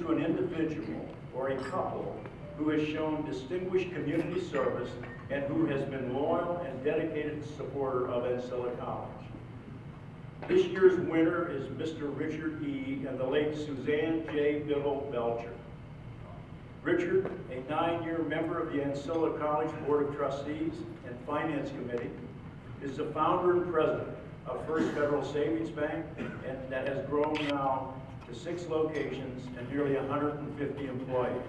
to an individual or a couple who has shown distinguished community service and who has been loyal and dedicated supporter of Ancilla College. This year's winner is Mr. Richard E. and the late Suzanne J. Biddle Belcher. Richard, a 9-year member of the Ancilla College Board of Trustees and Finance Committee, is the founder and president of First Federal Savings Bank, and that has grown now to 6 locations and nearly 150 employees.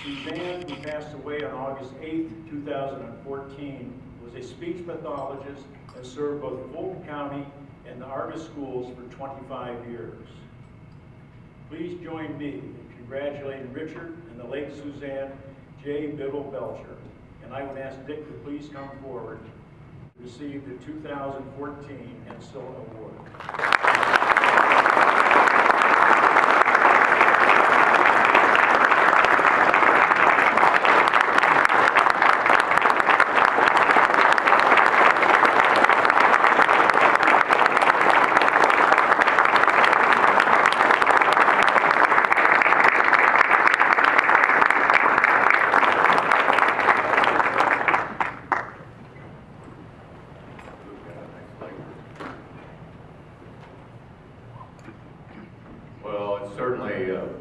Suzanne, who passed away on August 8, 2014, was a speech pathologist and served both Fulton County and the Argus schools for 25 years. Please join me in congratulating Richard and the late Suzanne J. Biddle Belcher. And I would ask Dick to please come forward to receive the 2014 Ancilla Award.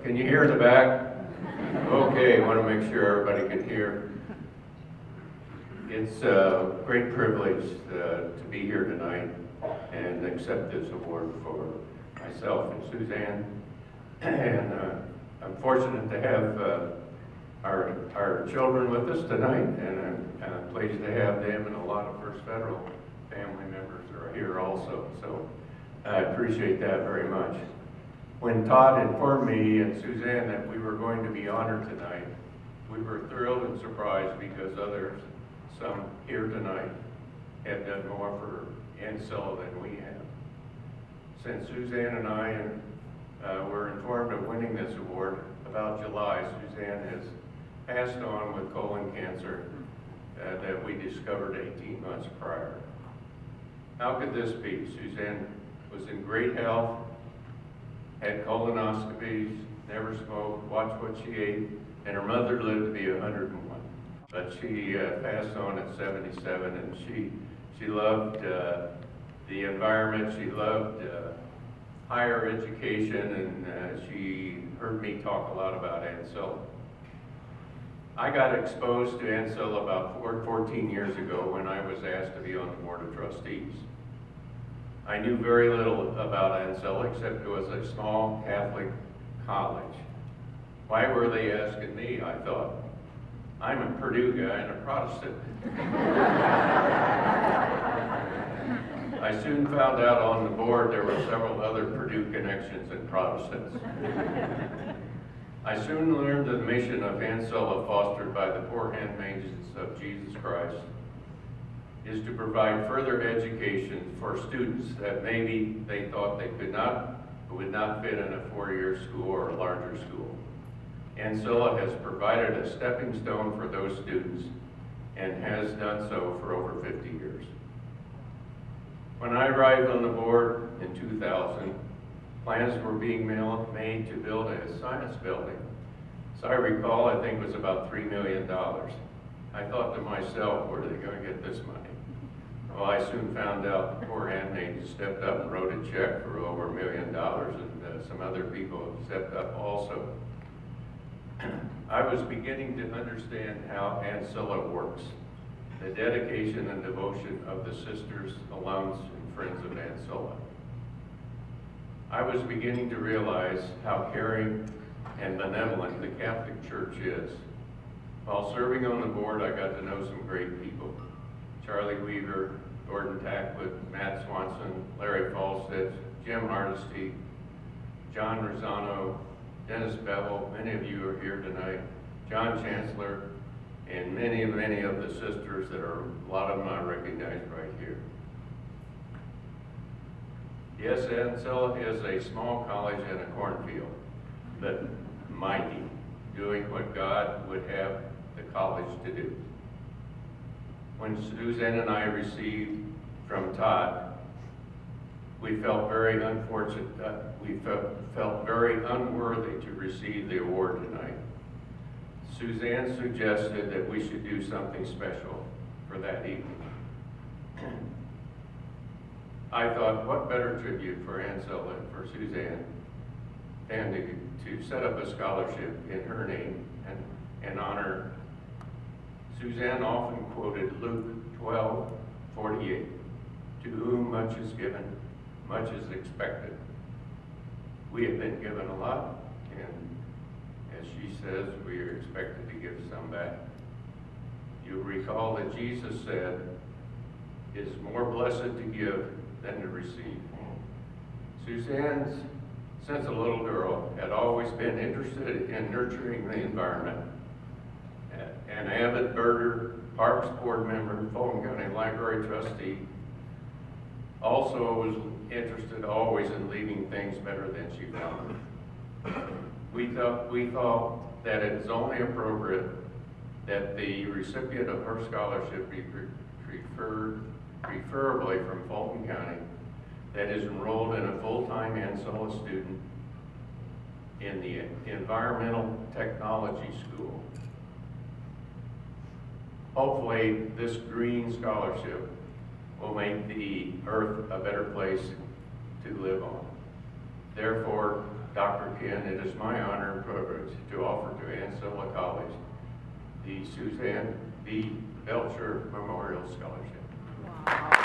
Can you hear in the back? Okay, I want to make sure everybody can hear. It's a great privilege to be here tonight and accept this award for myself and Suzanne. And I'm fortunate to have our children with us tonight, and I'm pleased to have them, and a lot of First Federal family members are here also. So I appreciate that very much. When Todd informed me and Suzanne that we were going to be honored tonight, we were thrilled and surprised because others, some here tonight, have done more for Ancilla than we have. Since Suzanne and I were informed of winning this award about July, Suzanne has passed on with colon cancer that we discovered 18 months prior. How could this be? Suzanne was in great health, had colonoscopies, never smoked, watched what she ate, and her mother lived to be 101. But she passed on at 77, and she loved the environment, she loved higher education, and she heard me talk a lot about Ancilla. I got exposed to Ancilla about 14 years ago when I was asked to be on the Board of Trustees. I knew very little about Ancilla except it was a small Catholic college. Why were they asking me? I thought, I'm a Purdue guy and a Protestant. I soon found out on the board there were several other Purdue connections and Protestants. I soon learned the mission of Ancilla, fostered by the poor handmaids of Jesus Christ, is to provide further education for students that maybe they thought they could not, would not fit in a 4-year school or a larger school. Ancilla has provided a stepping stone for those students and has done so for over 50 years. When I arrived on the board in 2000, plans were being made to build a science building. So I recall, I think it was about $3 million. I thought to myself, where are they going to get this money? Well, I soon found out the poor handmaid stepped up and wrote a check for over $1 million, and some other people stepped up also. I was beginning to understand how Ancilla works, the dedication and devotion of the sisters, alums, and friends of Ancilla. I was beginning to realize how caring and benevolent the Catholic Church is. While serving on the board, I got to know some great people. Charlie Weaver, Gordon Tackwood, Matt Swanson, Larry Falstitz, Jim Hardesty, John Rosano, Dennis Bevel, many of you are here tonight, John Chancellor, and many of the sisters that are, a lot of them I recognize right here. Yes, Ancilla is a small college in a cornfield, but mighty, doing what God would have the college to do. When Suzanne and I received from Todd, we felt very unfortunate, felt very unworthy to receive the award tonight. Suzanne suggested that we should do something special for that evening. I thought, what better tribute for Ancilla and for Suzanne than to set up a scholarship in her name and honor. Suzanne often quoted Luke 12:48, to whom much is given, much is expected. We have been given a lot, and as she says, we are expected to give some back. You'll recall that Jesus said, it is more blessed to give than to receive. Suzanne, since a little girl, had always been interested in nurturing the environment. An avid birder, Parks Board member, Fulton County Library trustee, also was interested always in leaving things better than she found them. We thought that it is only appropriate that the recipient of her scholarship be preferably from Fulton County, that is enrolled in a full-time Ancilla student in the Environmental Technology School. Hopefully, this green scholarship will make the earth a better place to live on. Therefore, Dr. Ken, it is my honor and privilege to offer to Ancilla College the Suzanne B. Belcher Memorial Scholarship. Wow.